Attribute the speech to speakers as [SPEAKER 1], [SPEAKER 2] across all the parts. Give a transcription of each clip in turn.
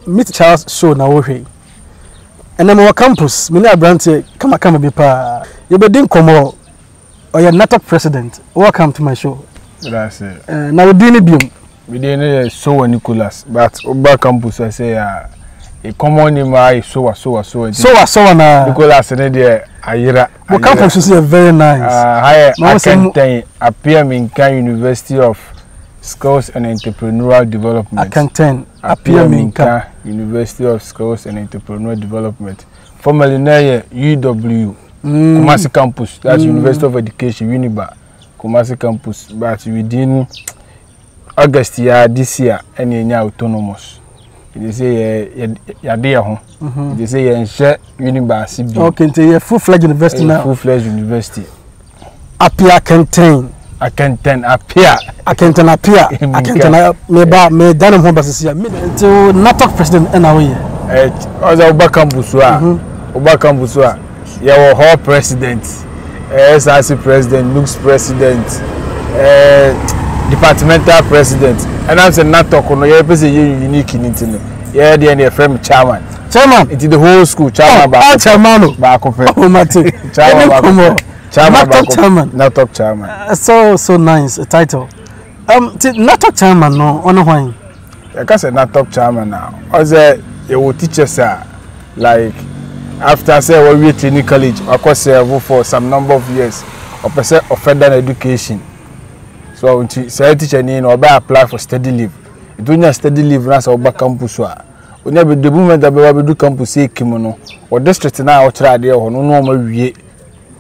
[SPEAKER 1] meet Charles show na wo hwe. And then our campus, me na branch kama be pa. You be din komo. Or your GNATOC president. Welcome to my show.
[SPEAKER 2] That's it.
[SPEAKER 1] Now we doing it biom.
[SPEAKER 2] We doing Sowah Nicholas, but Oba campus I say a common name is Sowah
[SPEAKER 1] na
[SPEAKER 2] Nicholas ne there ayira.
[SPEAKER 1] Our campus is very nice.
[SPEAKER 2] Akenten, Appiah-Menka University of Skills and Entrepreneurial Development.
[SPEAKER 1] Akenten,
[SPEAKER 2] Appiah-Menka University of Skills and Entrepreneurial Development. Formerly near UW. Kumasi campus, that's University of Education, Uniba, Kumasi campus, but within August year this year, any autonomous. They say you're there home. They say you're in share Uniba CB.
[SPEAKER 1] Okay, so you're full-fledged university now.
[SPEAKER 2] Full-fledged university.
[SPEAKER 1] Appiah-Menka.
[SPEAKER 2] Akenten, Appiah.
[SPEAKER 1] Akenten, Appiah. Me done home basis here. To GNATOC president anyway.
[SPEAKER 2] Also Oba campus Oba campus yeah, our president, SRC president, Lux president, departmental president, and I'm saying GNATOC. No, you're person unique in it. Yeah, the FM chairman. It's the whole school chairman.
[SPEAKER 1] Chairman.
[SPEAKER 2] GNATOC chairman.
[SPEAKER 1] So nice a title. GNATOC chairman no on why?
[SPEAKER 2] I can say GNATOC chairman now. Also, you teachers like. After say we training college, I could serve for some number of years of further education. So say teacher need or apply for study leave. You don't study leave na so back campus wa. When you the moment that we do campus e kimono or district na o try there ho no no ma wie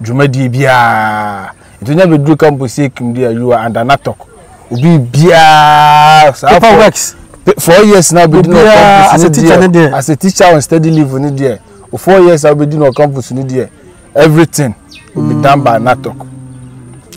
[SPEAKER 2] dwumadi bia. You don't do campus e kim there you are under GNATOC. Obi bia
[SPEAKER 1] paper works
[SPEAKER 2] 4 years now be doing
[SPEAKER 1] as a teacher there.
[SPEAKER 2] As a teacher on study leave ni there. 4 years I'll be doing on campus in there. Everything will be done by GNATOC.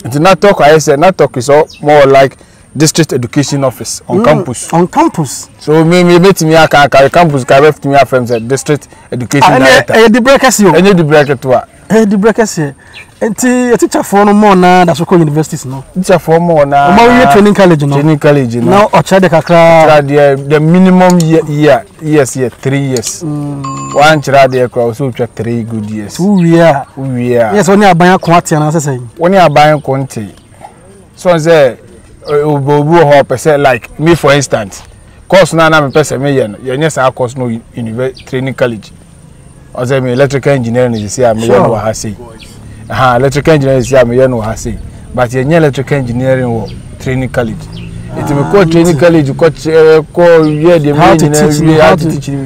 [SPEAKER 2] And the GNATOC, I said GNATOC is more like district education office on campus.
[SPEAKER 1] On campus.
[SPEAKER 2] So me meet me a campus left me from the district education director.
[SPEAKER 1] The breakers you.
[SPEAKER 2] Any the breaker to what?
[SPEAKER 1] The breakers here. And a teacher for no more now that's what universities no.
[SPEAKER 2] Teacher for more now.
[SPEAKER 1] More training college no.
[SPEAKER 2] Training college no.
[SPEAKER 1] Now Ochade kakra.
[SPEAKER 2] The minimum years 3 years. One child there also 3 good years.
[SPEAKER 1] 2 years.
[SPEAKER 2] 2 years.
[SPEAKER 1] Yes, when you are buying quantity and say.
[SPEAKER 2] When you are buying quantity. So say like me for instance. Course na me person me yen. Yes, I course no training college. Or say me electrical engineering is say me yen wa say. Electrical engineering is me yen wa say. But yen electrical engineering wo training college. It me call training college call year the engineering how to teach you.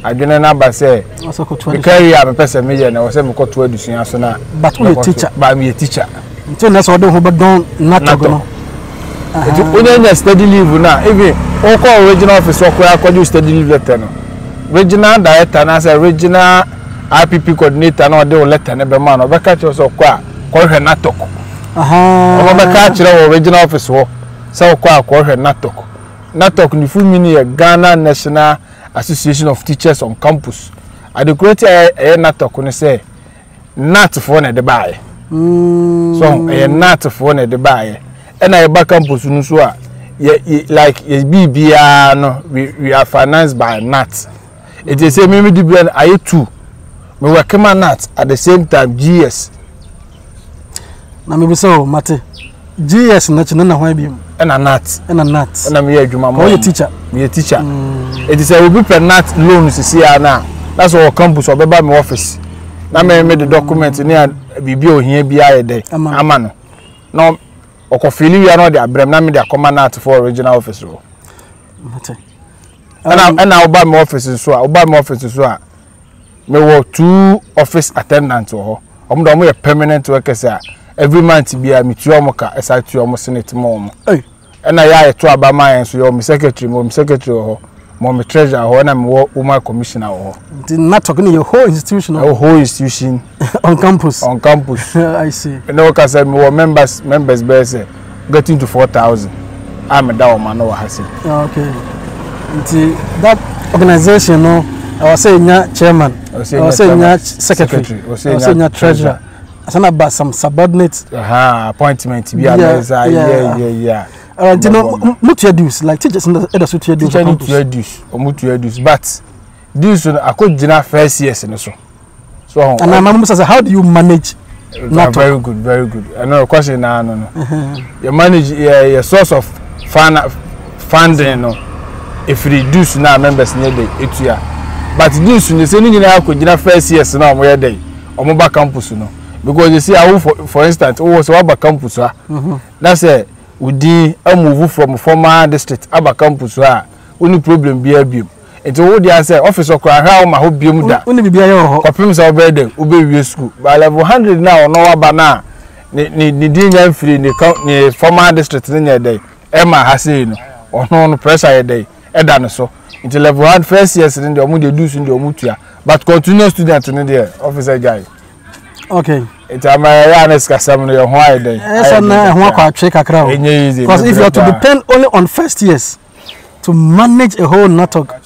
[SPEAKER 2] I don't know say the career me person me yen I say me call to education so na.
[SPEAKER 1] But we a teacher.
[SPEAKER 2] But me a teacher.
[SPEAKER 1] So that's what don't GNATOC no.
[SPEAKER 2] When you study leave now, even all regional office work where study leave letter no. Regional director na say regional IPP coordinator na dey letter na be man o be catch us kwa GNATOC. O be catch the regional office wo say kwa GNATOC. GNATOC ni full meaning Ghana National Association of Teachers on Campus. I the create GNATOC no say NAT for na dey buy. So NAT for na dey buy. And I back campus no so like BBA no we are financed by NAT. It is say me the I too. Me work my NAT at the same time GS.
[SPEAKER 1] Na me be so mate. GS na why be
[SPEAKER 2] and a NAT.
[SPEAKER 1] And a NAT.
[SPEAKER 2] And I'm here Juma.
[SPEAKER 1] Oh, you teacher.
[SPEAKER 2] Me a teacher. It is a we be NAT loans see now. That's our campus or be by my office. Na me made the document near BBO here BI there. Amano. No Okofili we are not there brem na me dey come NAT for regional office ro.
[SPEAKER 1] Mate.
[SPEAKER 2] And I buy my office so me work 2 office attendants ho. Omo do permanent workers every month be me tu omo ka esa tu omo senate mo. And I ya to aba man so your secretary ho, mo treasurer ho na me woman commissioner ho.
[SPEAKER 1] Not talking your whole institution.
[SPEAKER 2] Whole institution
[SPEAKER 1] on campus.
[SPEAKER 2] On campus.
[SPEAKER 1] I see.
[SPEAKER 2] And no can say me members base getting to 4,000. I'm a down man no ha say.
[SPEAKER 1] Okay. That organization no I was saying chairman, I was saying secretary, I was saying treasurer. I was about some subordinates.
[SPEAKER 2] Appointment. Yeah.
[SPEAKER 1] you know, mutu dues like teachers in the suit dues.
[SPEAKER 2] Teacher need to dues or mutu dues, but dues I could generate first years in so. So and
[SPEAKER 1] my mom says, how do you manage?
[SPEAKER 2] Very good, very good. I know question now. No. You manage your source of funding. No, if you reduce now members near the 8 year, but dues you say you know could generate first years now where they or mobile campus no. Because you see, for instance, was Abba campus. That's a we move from former district Abba campus. Only problem be a beam. It's all the answer. Officer cry how my hope be muda. Only be a copies of bed, Ube school. By level 100 now, no abana. Ni dinner free, ni former district in your day. Emma has or no pressure a day. Edan so. Until level 1 first years in the Omude do in the Omutia. But continue student in the officer guy.
[SPEAKER 1] Okay.
[SPEAKER 2] It's a honest customer. Why day?
[SPEAKER 1] Because if you are to depend only on first years to manage a whole network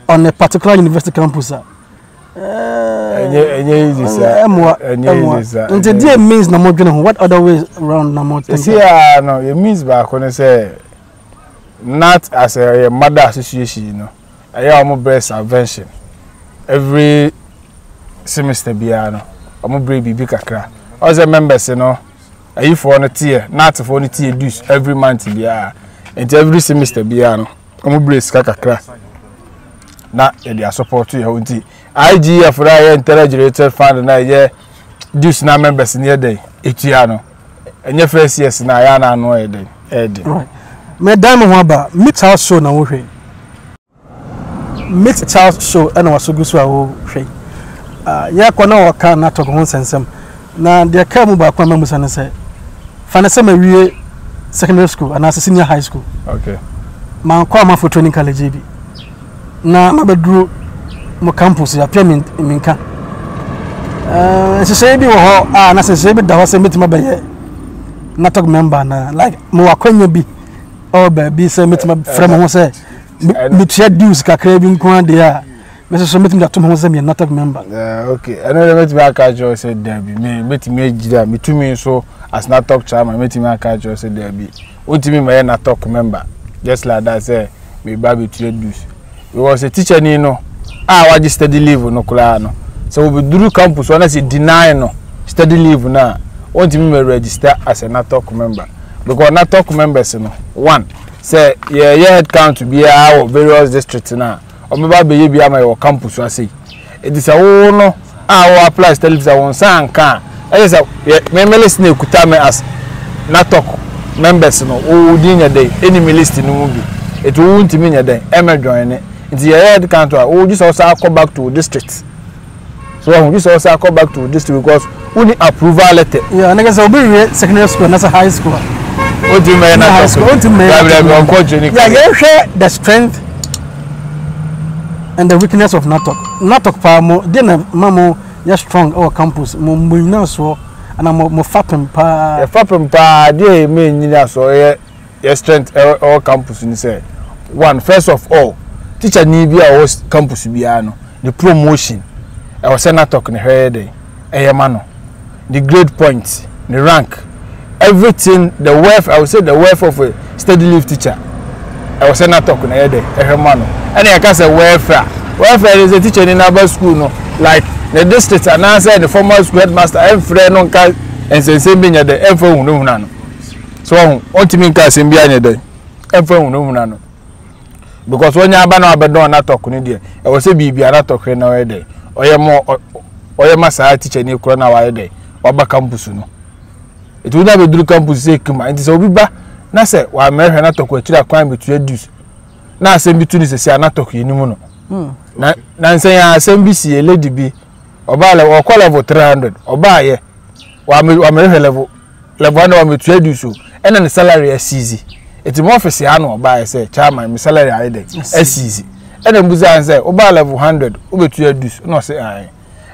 [SPEAKER 1] on a particular university campus, means what other ways around no,
[SPEAKER 2] it means back when I say not as a mother association, you know. I am breast subvention every semester, piano. I'm a baby big kakra. As a members, you know, are you for a tier, not for a tier dues every month, and every semester, piano. I'm a brace kakra. Not their support to your own tea. IGF for I interrogated fund and I dues now members in your day, Etiano. And your first years in Ayana no a day.
[SPEAKER 1] Right. Madame Waba, meet house show now. Meet house show and I was so good to ya kwa na waka na to ho sensem na de ka mu ba kwa mamusa ne se fa na se ma wie secondary school and senior high school.
[SPEAKER 2] Okay.
[SPEAKER 1] Ma kwa ma for training college bi na ma bedru mo campus ya Appiah-Menka se bi wo ho na se bi da ho se metima ba ye NATOC member na like mo wakwanyo bi o ba bi se metima frem ho se metia dues kakra bi nko de a Mr. Submit me to NATOC member.
[SPEAKER 2] Okay. I know the met me said there be me met me jida me to me so as NATOC chairman met me akajo said there be. What me my NATOC member. Just like that say me baby to dues. Because a teacher ni no what study leave no kula no. So we do campus when I say deny no study leave na want me register as a NATOC member. Because NATOC members no one say yeah head count to be our various districts now. Or maybe be my campus. I say it is a no. I apply television on San can. I say, me listen to Kutame as NATOC members. No, oh, dinner day, enemy list in the movie. It won't mean a day. Emma join it. It's the head country. Oh, this also come back to district. So this also come back to district because we need approval letter. Yeah, and I guess I'll be secondary school, and that's a high school. What do you mean? High school. What do you mean? Yeah,
[SPEAKER 1] share the strength and the weakness of NATOC. NATOC pa mo dey na mamo ya strong our campus mo nyina so ana mo fapem pa.
[SPEAKER 2] Ya fapem pa dey me nyina so ya strength our campus ni say. One, first of all, teacher ni bi our campus bia no, the promotion. I was NATOC ne head no. The grade points, the rank, everything, the worth, I would say the worth of a study leave teacher. I was NATOC ne head no. And I can say welfare. Welfare is a teacher in our school, no. Like the district and answer the former school headmaster and friend on car and say same thing at the info no. So what you mean can say behind the info no. Because when you have no abandon NATOC ni there, I was say be NATOC na we there. Oye masa teacher ni kro na wa there. Oba campus no. It will not be do campus say kuma. It is obi ba na say wa me hwe NATOC wa tira kwan between dues. Na asem bi tuni sese NATOC yinimu no na nsen ya asem bi si lady bi oba le o level 300 oba ye wa me level 1 wa me trade so ena ne salary asizi eti mo office ya no oba ye say chairman me salary aye dey asizi ena mbuza an say oba level 100 obetu adus no say aye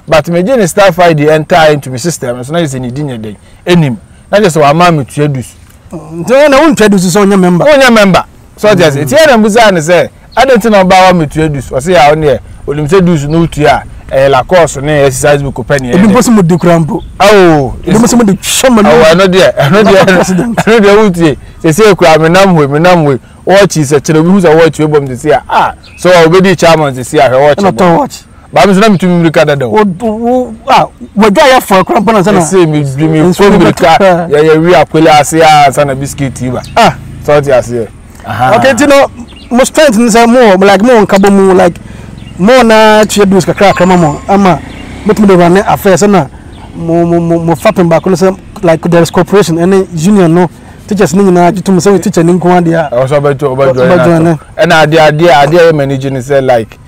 [SPEAKER 2] but me je ne staff ID enter into my system so na you say ni dinye dey enim na just wa ma me tu adus
[SPEAKER 1] nti na won trade so onya member so just it's here mbuza an say I don't know about me to reduce. I say I only olim say do no to ya.
[SPEAKER 2] la course ne exercise book penny
[SPEAKER 1] ebi mpo se mo de kurampo ebi mpo se mo de shama no
[SPEAKER 2] I know there wuti se kura menam we watch is a chere bi hu say watch we bom say so obedi chairman say watch
[SPEAKER 1] not watch
[SPEAKER 2] ba mi so na mi tumi mirika dada
[SPEAKER 1] wo gwa ya for kurampo na sana
[SPEAKER 2] say mi phone mirika ya wi akwele ase sana biscuit ba so ti ase
[SPEAKER 1] okay tino mo strength ni say mo like mo nkabo mu like mo na tue dus kakra krama mo ama betum de run affairs na mo fapen ba ko say like there is corporation and union no teachers ni na jitum say teacher ni nko dia
[SPEAKER 2] so obajo and ade managing say like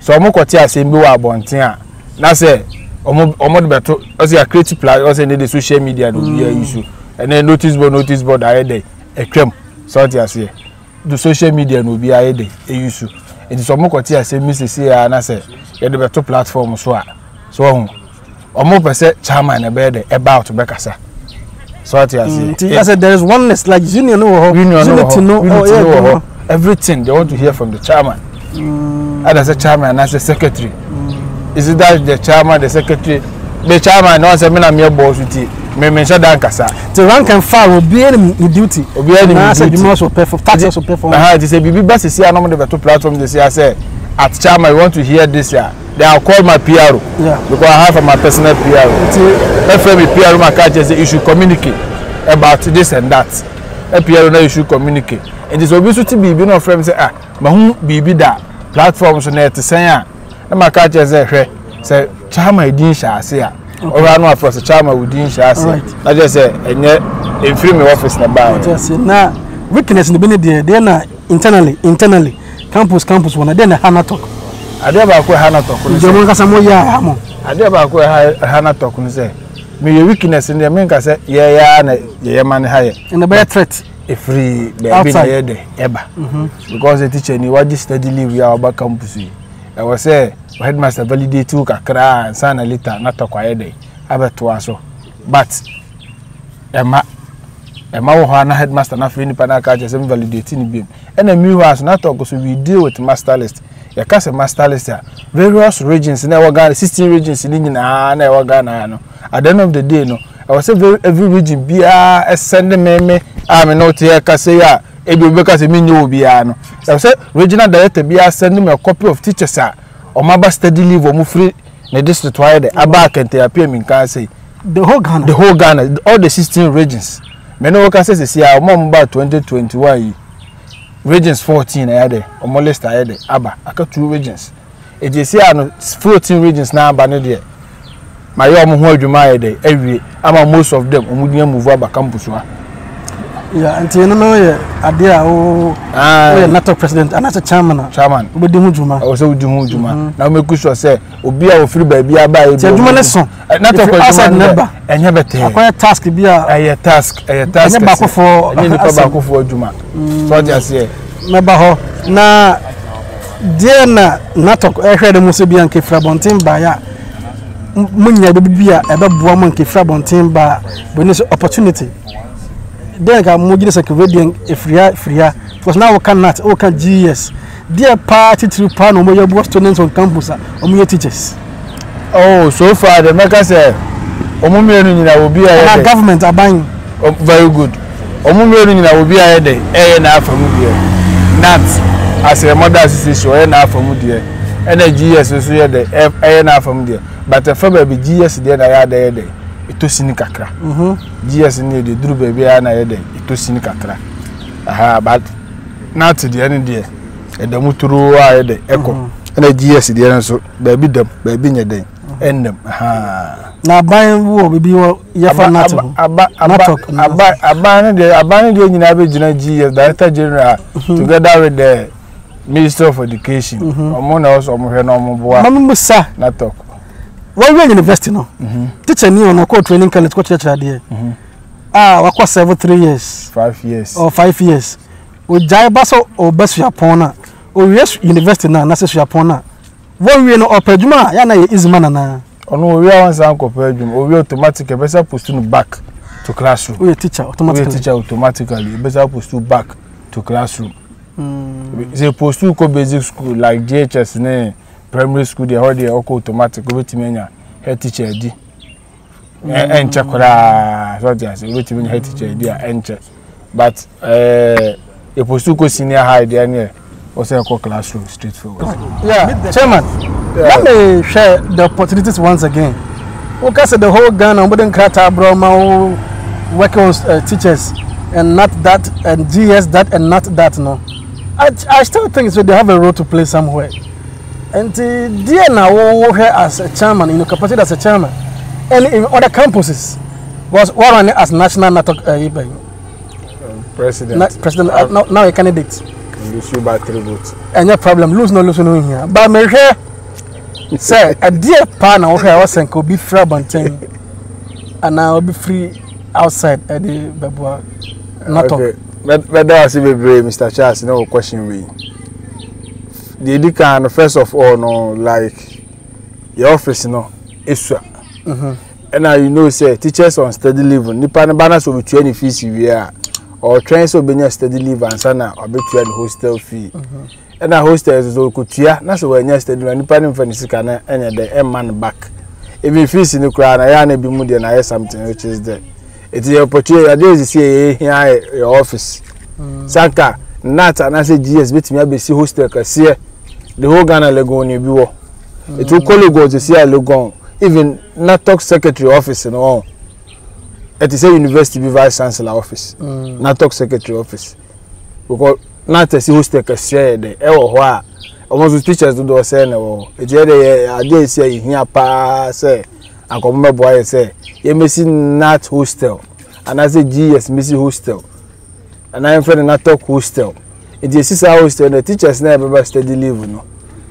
[SPEAKER 2] so mo kwoti asem bi wa abonten a na say omo de beto o say creative plan o say the social media no be issue and then notice board aye dey ekwem so ti ase the social media no be aye dey issue it is omo kwoti asem mi sisi a na say ye de beto platform so a so omo pese chairman e be dey about be kasa so ti ase
[SPEAKER 1] I said there is oneness like union no unity no
[SPEAKER 2] everything they want to hear from the chairman and as a chairman and as a secretary is it that the chairman the secretary the chairman no say me na me boss with me mention that kasa
[SPEAKER 1] the rank and file will be any duty
[SPEAKER 2] na
[SPEAKER 1] say you must perform taxes will perform
[SPEAKER 2] it is a bibi best see no the better platform they say at chairman I want to hear this here they are call my PRO because I have my personal PRO FM PRO my catch say you should communicate about this and that PRO now you should communicate and this obviously bibi no friend say mahu bibi da platform so net say na my catch say chairman din sha ase a ora no afro say chairman we din sha ase na just say enye free me office na buy
[SPEAKER 1] just na weakness no be there na internally campus wona there na hana talk
[SPEAKER 2] ade ba ko hana talk no
[SPEAKER 1] je mo kasa mo ya mo
[SPEAKER 2] ade ba ko hana talk no say me your weakness in there me nka say ya na ye man haye
[SPEAKER 1] in the better threat
[SPEAKER 2] free be na ye de eba because the teacher ni waji study leave ya oba campus yi I was say headmaster validate tu kakra sana later na to kwaye dey abeto aso but ema wo ho na headmaster na free ni pa na ka je sem validate ni bi and me who as na talk so we deal with master list ya ka say master list various regions na we Ghana 16 regions ni nyina na we Ghana no at the end of the day no I was say every region bia send me me not here ka say ya ebi obeka say me nyo bia no I was say regional director bia send me a copy of teachers or maba study leave or mu free na district wide aba Akenten Appiah-Menka say
[SPEAKER 1] the whole Ghana
[SPEAKER 2] all the 16 regions me no ka say say ya mo mba 2021 regions 14 na there o mo list there aba aka 2 regions e je say no 14 regions na aba no there my omo ho adwuma there every ama most of them omudia move aba campus wa
[SPEAKER 1] yeah until no yeah adia we NATOC president and as a chairman we di hu dwuma
[SPEAKER 2] o say we di hu dwuma na me ku sure say obi a ofiri ba bia ba e
[SPEAKER 1] dwuma ne so
[SPEAKER 2] NATOC president enye bete
[SPEAKER 1] akwai task bia
[SPEAKER 2] eye task
[SPEAKER 1] enye ba ko for
[SPEAKER 2] enye ni ba ko for dwuma so just here
[SPEAKER 1] me ba ho na dia na NATOC ehwede mu se bia nke frabontin ba ya munya bibia ebe boa mo nke frabontin ba bonus opportunity then ka mo gide secretary free because now we cannot we can GS dear party through pan mo yabo students on campus o mo teachers
[SPEAKER 2] so far the make say o mo mienu nyina obi aye
[SPEAKER 1] government aban
[SPEAKER 2] very good o mo mienu nyina obi aye dey na afamu dey not as a mother association na afamu dey GS so ye dey na afamu dey but if be GS dey na ya dey ito sini kakra GS ni de duru baby na ye dey ito sini kakra but not the end there e da muturu a ye dey eko na GS dey na so baby dem baby nye dey endem
[SPEAKER 1] na ban wo bibi wo ye fa NATOC
[SPEAKER 2] aban de nyina be gina GS director general together with the Minister of Education omo na also omo hwe na omo boa
[SPEAKER 1] mamusa
[SPEAKER 2] NATOC
[SPEAKER 1] we university no teacher ni on ko training college ko teacher there wakwa 3 years
[SPEAKER 2] 5 years
[SPEAKER 1] or 5 years o jai baso o basu yapona o yes university na se su yapona wo we no opadwuma ya na ye izman na
[SPEAKER 2] ono we wan san ko padwuma o we automatic e better post no back to classroom
[SPEAKER 1] we teacher
[SPEAKER 2] automatically e better post to back to classroom they post to ko basic school like JHS ne primary school there already automatic wait me head teacher di and check so just wait me head teacher di and check but a post senior high there also a classroom straightforward.
[SPEAKER 1] Yeah, Chairman, let me share the opportunities once again. Because the whole Ghana wouldn't crack our Brahma working on teachers and not that and GS that and not that no. I still think so they have a role to play somewhere. And dear now work here as a chairman in your capacity as a chairman and in other campuses was one as national GNATOC president now a candidate.
[SPEAKER 2] You by 3 votes.
[SPEAKER 1] And no problem, lose no here. But me here say a dear partner okay I was could be free banting and now be free outside at the Babua not
[SPEAKER 2] okay. But that was very brave, Mr. Charles, no question we. The can first of all no like your office no issue. And now you know say teachers on study leave nipa na banners will be 20 fees we are or trains will be study leave and sana or be 20 hostel fee. And a hostel is all kutia na so when study nipa na mfanisika na enya the man back. Even fees in the crowd I na be mood na something which is there. It is the opportunity I do see here your office. Sanka not and I say GS bit me be see hostel kase the whole Ghana Legon you be wo. It will call go to see a Legon even GNATOC secretary office and all. It is a university vice chancellor office. GNATOC secretary office. Because not a see hostel kase the e almost teachers do say no. It I dey say here pa say and come boy say you missing not hostel and I say GS missing hostel and I am for the GNATOC hostel. It is sister hostel the teachers never study leave no.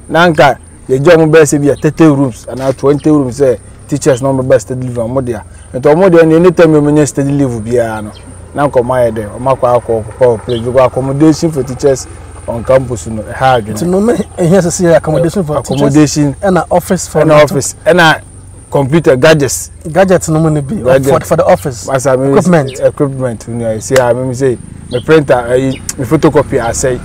[SPEAKER 2] Nanka the job best be 30 rooms and now 20 rooms say teachers no best study leave modia. And to modia anytime you mean study leave bia no. Now come my there o makwa akọ place go accommodation for teachers on campus no hard.
[SPEAKER 1] To no me here say accommodation for
[SPEAKER 2] accommodation
[SPEAKER 1] and an office for
[SPEAKER 2] an office and a computer gadgets
[SPEAKER 1] no money be for the office
[SPEAKER 2] equipment you know say I me say my printer my photocopy I say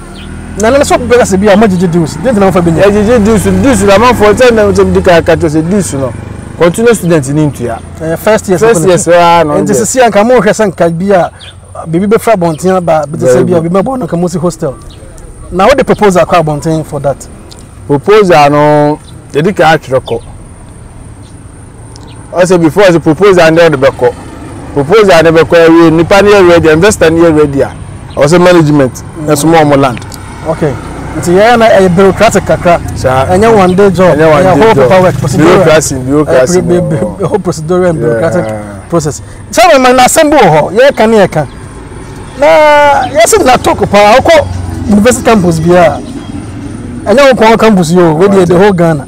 [SPEAKER 1] na so be say be am dues didn't know for be
[SPEAKER 2] dues na man for 10 na to dika ka to say dues no continuous student ni ntua
[SPEAKER 1] first year
[SPEAKER 2] no
[SPEAKER 1] and this see anka mo hwese nka bia bibi be fra bonten ba be say bia bibi bo no ka mo si hostel now what the proposal kwa bonten for that
[SPEAKER 2] proposal no the dika atweko also before the proposal and the beko proposal and the beko we nipa na ready investor na ready also management na small more land
[SPEAKER 1] okay it's here na a bureaucratic kakra and one day job and whole paperwork
[SPEAKER 2] bureaucracy
[SPEAKER 1] whole procedural and bureaucratic process so when na assemble ho ye kan na yes na talk pa ko university campus bia and one campus yo we the whole Ghana.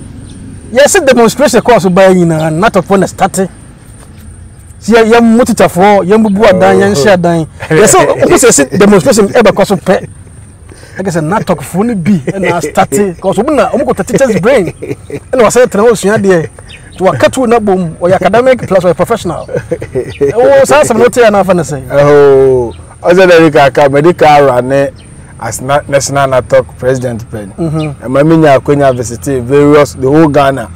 [SPEAKER 1] Yes, demonstration course by not upon a starting. See, young motor for young bubu dan, young share dan. Yes, so demonstration ever cause of pet. I guess a GNATOC fully be and I started because we got a teacher's brain. And I said, to a cut to boom or academic plus or professional. Oh, some not enough and say. Oh, other than medical and as national GNATOC president pen. And my mini Akenya visited various the whole Ghana.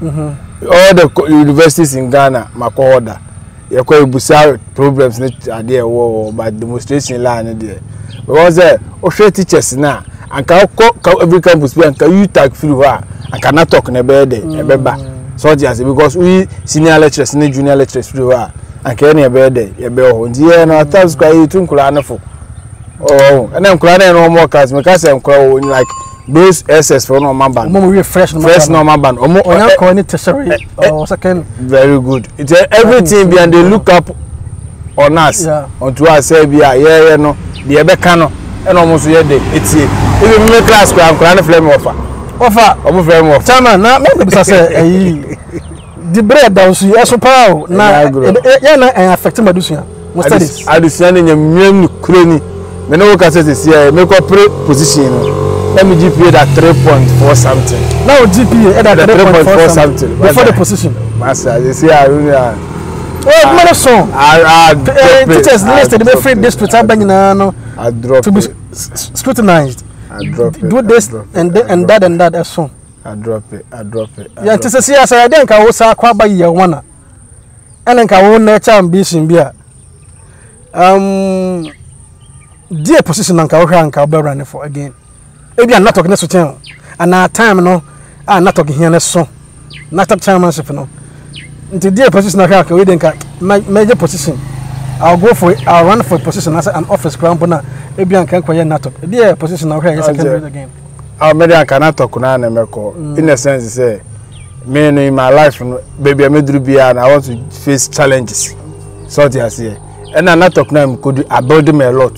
[SPEAKER 1] All the universities in Ghana, Makoda. You call Busa problems are there war but demonstration line there. Because there are teachers now and can every campus be and can you tag through her and cannot talk in a bed so just because we senior lecturers and junior lecturers through her and can a bed a bell and I thought quite too cool. Oh, and I'm crying no more cars because I'm crying like those SS for no man band. We fresh
[SPEAKER 2] no man band. Or
[SPEAKER 1] calling it tertiary or second.
[SPEAKER 2] Very good. It's everything behind they look up on us. Onto us say be yeah no the ebekano and almost yeah day. It's even me class I'm crying flame offer. I'm flame offer.
[SPEAKER 1] Chairman, na me be say the bread down so yes power na yeah na affect my dusia. Most studies.
[SPEAKER 2] I do see any new kroni. Me no can say this here make up position let me GPA at 3.4 something
[SPEAKER 1] now GPA at 3.4 something before the position
[SPEAKER 2] master they say I really
[SPEAKER 1] oh man song teachers listed the free district no to be scrutinized
[SPEAKER 2] I drop
[SPEAKER 1] do this and that as song
[SPEAKER 2] I drop it.
[SPEAKER 1] Yeah, to say as I think I was a quite by year one. And then I won't nature ambition be dear position and I'll be running for again. Maybe I'm not talking to town. And our time no, I'm not talking here so. Not up chairmanship no. Into dear position I can wait my major position. I'll run for a position as an office ground but maybe I can't quite not talk. Dear position okay, yes I can do it again.
[SPEAKER 2] Our media cannot talk now in a sense say me in my life baby I made and I want to face challenges. So I say and I'm not talking now could build me a lot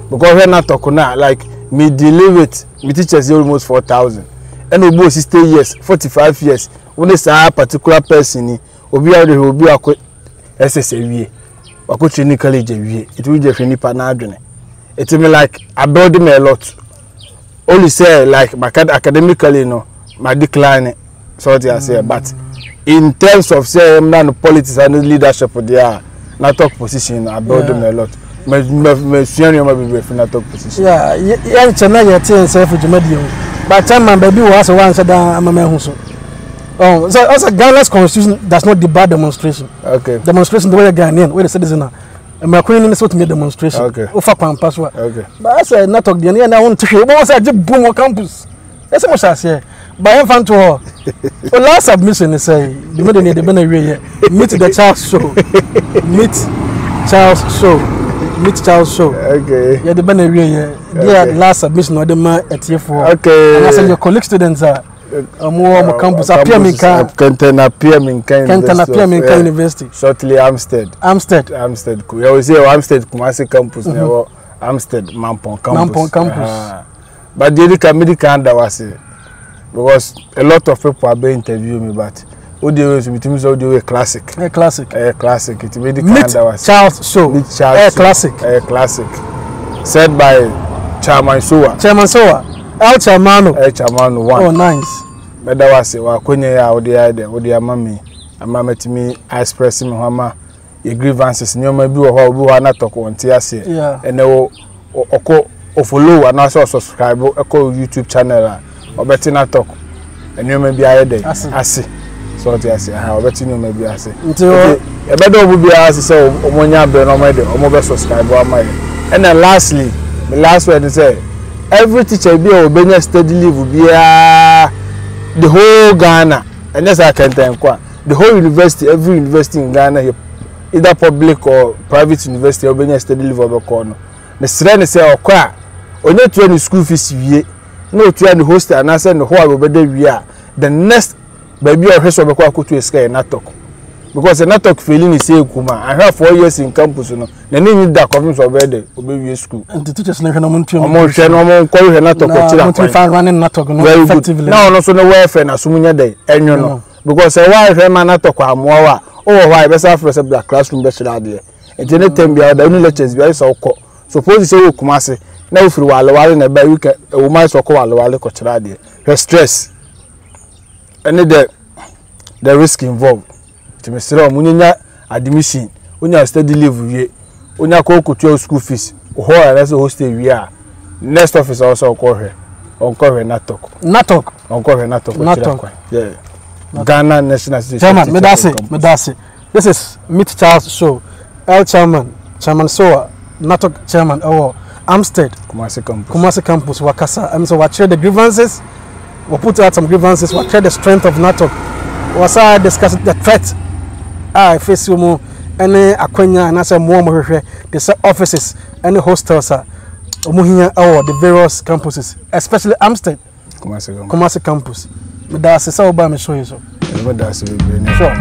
[SPEAKER 2] because we're not talking now like me deal with me teachers almost 4,000 and we both 60 years 45 years when it's a particular person obi a quit SSA I could training college it will just any partner it me like I build me a lot. Only say like my academically, you know, my decline. So what I say, but in terms of say I'm politics and leadership, they are not talk position. I build them a lot. My senior maybe be not talk position. Yeah,
[SPEAKER 1] China you tell self to media. But time my baby was one said I'm a man who so. Oh, so also Ghana's constitution does not debar demonstration.
[SPEAKER 2] Okay.
[SPEAKER 1] Demonstration the way Ghanaian, where the citizen. My queen is what me demonstration. Okay. Offer password. Okay. But I said not talk the and I want to hear. But I just boom on campus. That's what I say. But I'm fan to her. The last submission is say the middle need the benefit here. Meet the child show. Meet Charles show. Okay. Yeah, the benefit here. Yeah, last submission or the man at here for. Okay. And I said your colleague students are. More campus Appiah-Menka. Appiah-Menka University.
[SPEAKER 2] Shortly Amstead. We always say Amstead Kumasi campus. Never Amstead Mampong campus. But the medical under was because a lot of people are being interviewing me, but what they was with me so they were classic.
[SPEAKER 1] Classic.
[SPEAKER 2] It medical under was
[SPEAKER 1] Charles show. Classic.
[SPEAKER 2] Said by Chairman Sowah.
[SPEAKER 1] El Chamano.
[SPEAKER 2] One.
[SPEAKER 1] Oh, nice.
[SPEAKER 2] But that was it. Wakwenye ya odi amami. Amame timi express me hama your grievances. Nyoma bi wo obi wa na talk on tiase. And oko follow and also subscribe eko YouTube channel a obeti na talk. And nyoma bi ayede. Ase. So tiase ha obeti nyoma bi ase. Nti e bedo obi bi ase say omonya be no mede omo subscribe wa mai. And then lastly, the last word is say every teacher be obenya study leave be the whole Ghana and that's Akenten the whole university, every university in Ghana here, either public or private university obenya study leave obeko no the strength say okwa onye to any school fees wie no to any hostel and say no ho obede wie the next baby or hweso obeko akoto esika NATOC because the NATOC feeling is say kuma I have 4 years in campus no na need that conference obede obewie school
[SPEAKER 1] and the teachers na no montu
[SPEAKER 2] no mo ko NATOC ko tira
[SPEAKER 1] kwa fan running NATOC no effectively
[SPEAKER 2] now no so no welfare na sumunya dey enyo no because why hwe ma NATOC amoa wa why be say for the classroom be shira dey internet time bia da any lectures bia so ko suppose say kuma se na ofiri wale na ba you can woman so ko wale ko tira dey the stress and the risk involved Timesira munya admission unya study leave wie unya ko kutua school fees ho na so hostel wie a next office also ko hwe NATOC yeah Ghana National
[SPEAKER 1] Chairman medase this is Meet Charles show El Chairman Sowah NATOC Chairman Amstead Kumasi campus wakasa so we share the grievances we put out some grievances we share the strength of NATOC we discuss the threat I face you more any akwanya and say more the offices and hostels are the various campuses, especially Amstead, Kumasi campus. But that's how I show you so.
[SPEAKER 2] Sure.